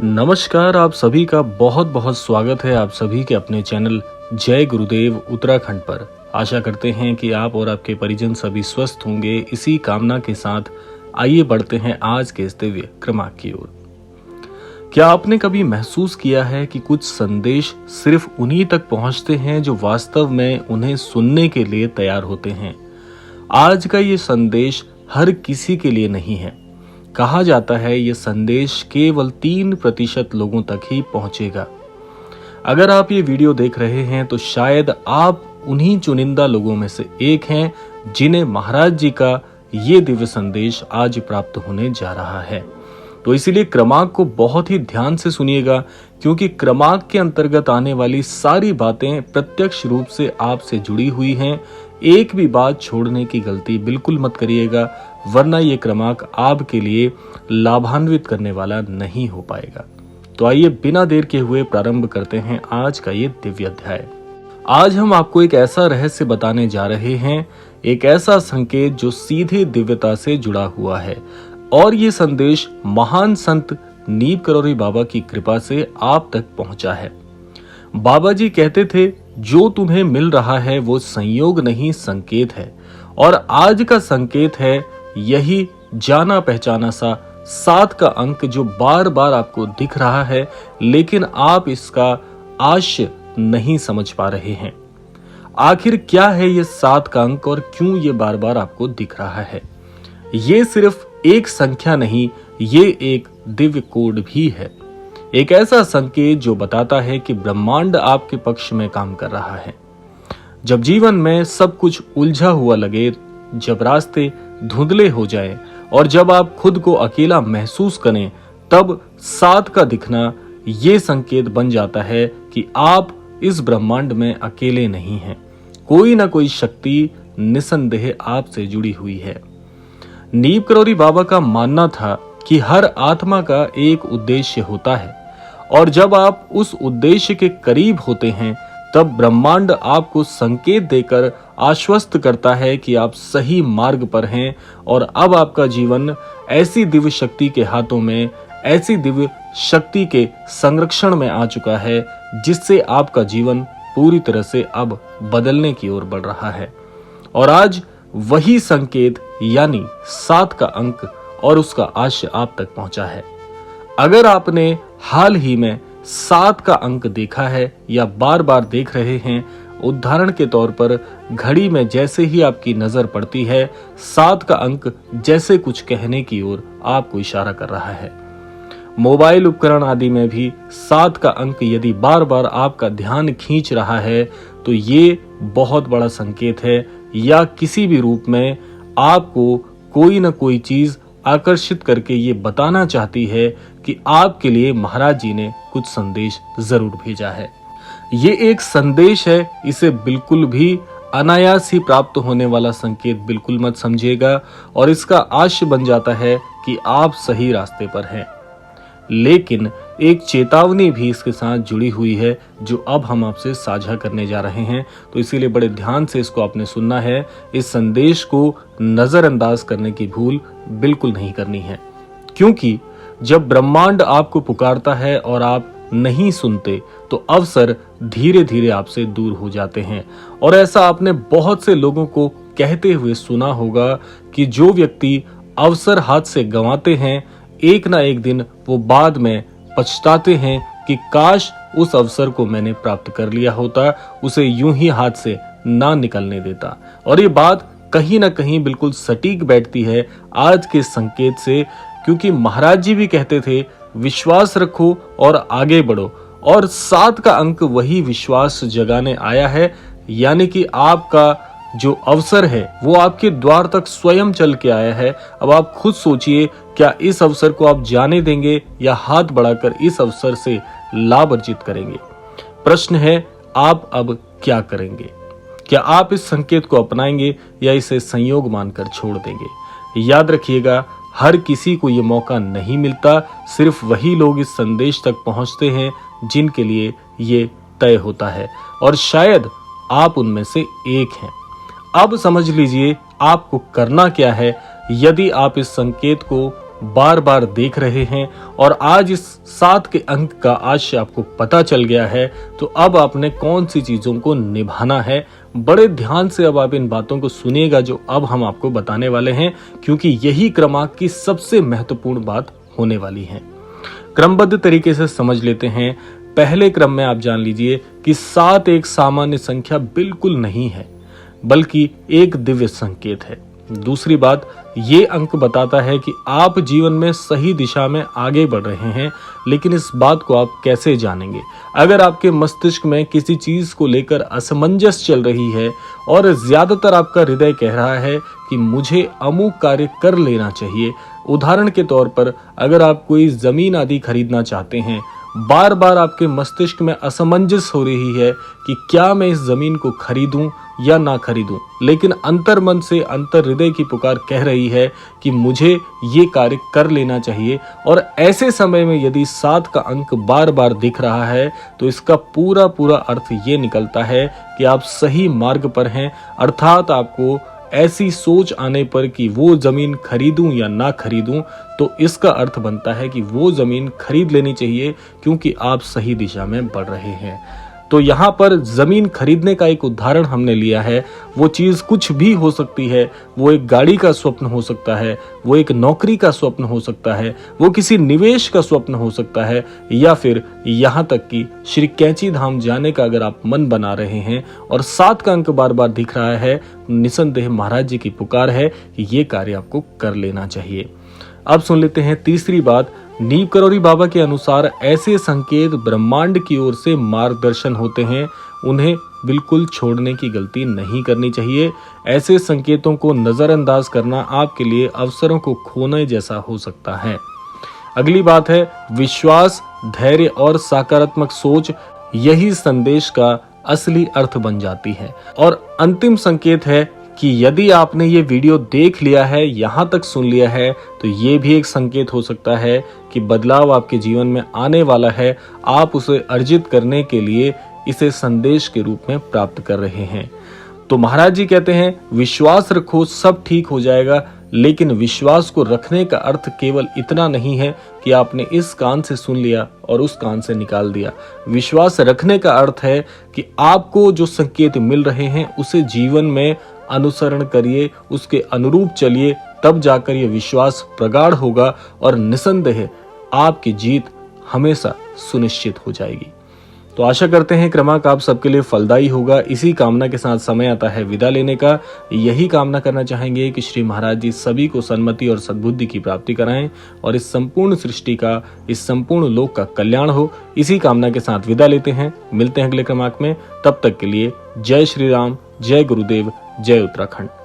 नमस्कार, आप सभी का बहुत बहुत स्वागत है आप सभी के अपने चैनल जय गुरुदेव उत्तराखंड पर। आशा करते हैं कि आप और आपके परिजन सभी स्वस्थ होंगे। इसी कामना के साथ आइए बढ़ते हैं आज के इस दिव्य क्रमांक की ओर। क्या आपने कभी महसूस किया है कि कुछ संदेश सिर्फ उन्हीं तक पहुंचते हैं जो वास्तव में उन्हें सुनने के लिए तैयार होते हैं। आज का ये संदेश हर किसी के लिए नहीं है। कहा जाता है ये संदेश केवल 3% लोगों तक ही पहुंचेगा। अगर आप ये वीडियो देख रहे हैं तो शायद आप उन्हीं चुनिंदा लोगों में से एक हैं जिन्हें महाराज जी का ये दिव्य संदेश आज प्राप्त होने जा रहा है। तो इसीलिए क्रमांक को बहुत ही ध्यान से सुनिएगा, क्योंकि क्रमांक के अंतर्गत आने वाली सारी बातें प्रत्यक्ष रूप से आपसे जुड़ी हुई हैं। एक भी बात छोड़ने की गलती बिल्कुल मत करिएगा, वरना ये क्रमांक आपके लिए लाभान्वित करने वाला नहीं हो पाएगा। तो आइए बिना देर के हुए प्रारंभ करते हैं आज का ये दिव्य अध्याय। आज हम आपको एक ऐसा रहस्य बताने जा रहे हैं, एक ऐसा संकेत जो सीधे दिव्यता से जुड़ा हुआ है। और ये संदेश महान संत नीब करौरी बाबा की कृपा से आप तक पहुंचा है। बाबा जी कहते थे, जो तुम्हें मिल रहा है वो संयोग नहीं संकेत है। और आज का संकेत है यही जाना पहचाना सा 7 का अंक, जो बार बार आपको दिख रहा है लेकिन आप इसका आशय नहीं समझ पा रहे हैं। आखिर क्या है ये 7 का अंक और क्यों ये बार बार आपको दिख रहा है? ये सिर्फ एक संख्या नहीं, ये एक दिव्य कोड भी है। एक ऐसा संकेत जो बताता है कि ब्रह्मांड आपके पक्ष में काम कर रहा है। जब जीवन में सब कुछ उलझा हुआ लगे, जब रास्ते धुंधले हो जाएं और जब आप खुद को अकेला महसूस करें, तब 7 का दिखना ये संकेत बन जाता है कि आप इस ब्रह्मांड में अकेले नहीं हैं। कोई ना कोई शक्ति निसंदेह आपसे जुड़ी हुई है। नीब करौरी बाबा का मानना था कि हर आत्मा का एक उद्देश्य होता है, और जब आप उस उद्देश्य के करीब होते हैं तब ब्रह्मांड आपको संकेत देकर आश्वस्त करता है कि आप सही मार्ग पर हैं और अब आपका जीवन ऐसी दिव्य शक्ति के हाथों में, ऐसी दिव्य शक्ति के संरक्षण में आ चुका है जिससे आपका जीवन पूरी तरह से अब बदलने की ओर बढ़ रहा है। और आज वही संकेत यानी 7 का अंक और उसका आशय आप तक पहुंचा है। अगर आपने हाल ही में 7 का अंक देखा है या बार बार देख रहे हैं, उदाहरण के तौर पर घड़ी में जैसे ही आपकी नजर पड़ती है, 7 का अंक जैसे कुछ कहने की ओर आपको इशारा कर रहा है। मोबाइल उपकरण आदि में भी 7 का अंक यदि बार बार आपका ध्यान खींच रहा है तो ये बहुत बड़ा संकेत है, या किसी भी रूप में आपको कोई न कोई चीज आकर्षित करके ये बताना चाहती है कि आपके लिए महाराज जी ने कुछ संदेश जरूर भेजा है। ये एक संदेश है, इसे बिल्कुल भी अनायास ही प्राप्त होने वाला संकेत बिल्कुल मत समझिएगा, और इसका आशय बन जाता है कि आप सही रास्ते पर हैं। लेकिन एक चेतावनी भी इसके साथ जुड़ी हुई है जो अब हम आपसे साझा करने जा रहे हैं, तो इसीलिए बड़े ध्यान से इसको आपने सुनना है। इस संदेश को नजरअंदाज करने की भूल बिल्कुल नहीं करनी है, क्योंकि जब ब्रह्मांड आपको पुकारता है और आप नहीं सुनते तो अवसर धीरे धीरे आपसे दूर हो जाते हैं। और ऐसा आपने बहुत से लोगों को कहते हुए सुना होगा कि जो व्यक्ति अवसर हाथ से गंवाते हैं, एक ना एक दिन वो बाद में पछताते हैं कि काश उस अवसर को मैंने प्राप्त कर लिया होता, उसे यूं ही हाथ से ना निकलने देता। और ये बात कहीं ना कहीं बिल्कुल सटीक बैठती है आज के संकेत से, क्योंकि महाराज जी भी कहते थे, विश्वास रखो और आगे बढ़ो। और 7 का अंक वही विश्वास जगाने आया है, यानी कि आपका जो अवसर है वो आपके द्वार तक स्वयं चल के आया है। अब आप खुद सोचिए, क्या इस अवसर को आप जाने देंगे या हाथ बढ़ाकर इस अवसर से लाभ अर्जित करेंगे? प्रश्न है, आप अब क्या करेंगे? क्या आप इस संकेत को अपनाएंगे या इसे संयोग मानकर छोड़ देंगे? याद रखिएगा, हर किसी को ये मौका नहीं मिलता, सिर्फ वही लोग इस संदेश तक पहुंचते हैं जिनके लिए ये तय होता है, और शायद आप उनमें से एक हैं। अब समझ लीजिए आपको करना क्या है। यदि आप इस संकेत को बार बार देख रहे हैं और आज इस 7 के अंक का आज से आपको पता चल गया है, तो अब आपने कौन सी चीजों को निभाना है। बड़े ध्यान से अब आप इन बातों को सुनिएगा जो अब हम आपको बताने वाले हैं, क्योंकि यही क्रमांक की सबसे महत्वपूर्ण बात होने वाली है। क्रमबद्ध तरीके से समझ लेते हैं। पहले क्रम में आप जान लीजिए कि 7 एक सामान्य संख्या बिल्कुल नहीं है, बल्कि एक दिव्य संकेत है। दूसरी बात, ये अंक बताता है कि आप जीवन में सही दिशा में आगे बढ़ रहे हैं, लेकिन इस बात को आप कैसे जानेंगे? अगर आपके मस्तिष्क में किसी चीज को लेकर असमंजस चल रही है और ज्यादातर आपका हृदय कह रहा है कि मुझे अमुक कार्य कर लेना चाहिए। उदाहरण के तौर पर, अगर आप कोई जमीन आदि खरीदना चाहते हैं, बार बार आपके मस्तिष्क में असमंजस हो रही है कि क्या मैं इस जमीन को खरीदूं या ना खरीदूं, लेकिन अंतर मन से अंतर हृदय की पुकार कह रही है कि मुझे ये कार्य कर लेना चाहिए। और ऐसे समय में यदि 7 का अंक बार बार दिख रहा है, तो इसका पूरा पूरा अर्थ ये निकलता है कि आप सही मार्ग पर हैं। अर्थात आपको ऐसी सोच आने पर कि वो जमीन खरीदूं या ना खरीदूं, तो इसका अर्थ बनता है कि वो जमीन खरीद लेनी चाहिए, क्योंकि आप सही दिशा में बढ़ रहे हैं। तो यहाँ पर जमीन खरीदने का एक उदाहरण हमने लिया है। वो चीज कुछ भी हो सकती है। वो एक गाड़ी का स्वप्न हो सकता है, वो एक नौकरी का स्वप्न हो सकता है, वो किसी निवेश का स्वप्न हो सकता है, या फिर यहाँ तक कि श्री कैंची धाम जाने का अगर आप मन बना रहे हैं और 7 का अंक बार बार दिख रहा है, निसंदेह महाराज जी की पुकार है कि ये कार्य आपको कर लेना चाहिए। अब सुन लेते हैं तीसरी बात। नीव करौरी बाबा के अनुसार ऐसे संकेत ब्रह्मांड की ओर से मार्गदर्शन होते हैं, उन्हें बिल्कुल छोड़ने की गलती नहीं करनी चाहिए। ऐसे संकेतों को नजरअंदाज करना आपके लिए अवसरों को खोने जैसा हो सकता है। अगली बात है विश्वास, धैर्य और सकारात्मक सोच। यही संदेश का असली अर्थ बन जाती है। और अंतिम संकेत है कि यदि आपने ये वीडियो देख लिया है, यहाँ तक सुन लिया है, तो ये भी एक संकेत हो सकता है कि बदलाव आपके जीवन में आने वाला है। आप उसे अर्जित करने के लिए इसे संदेश के रूप में प्राप्त कर रहे हैं। तो महाराज जी कहते हैं, विश्वास रखो, सब ठीक हो जाएगा। लेकिन विश्वास को रखने का अर्थ केवल इतना नहीं है कि आपने इस कान से सुन लिया और उस कान से निकाल दिया। विश्वास रखने का अर्थ है कि आपको जो संकेत मिल रहे हैं उसे जीवन में अनुसरण करिए, उसके अनुरूप चलिए, तब जाकर यह विश्वास प्रगाढ़ होगा और निसंदेह आपकी जीत हमेशा सुनिश्चित हो जाएगी। तो आशा करते हैं क्रमांक आप सबके लिए फलदायी होगा। इसी कामना के साथ समय आता है विदा लेने का। यही कामना करना चाहेंगे कि श्री महाराज जी सभी को सन्मति और सद्बुद्धि की प्राप्ति कराएं और इस संपूर्ण सृष्टि का, इस संपूर्ण लोक का कल्याण हो। इसी कामना के साथ विदा लेते हैं। मिलते हैं अगले क्रमांक में। तब तक के लिए जय श्री राम, जय गुरुदेव, जय उत्तराखंड।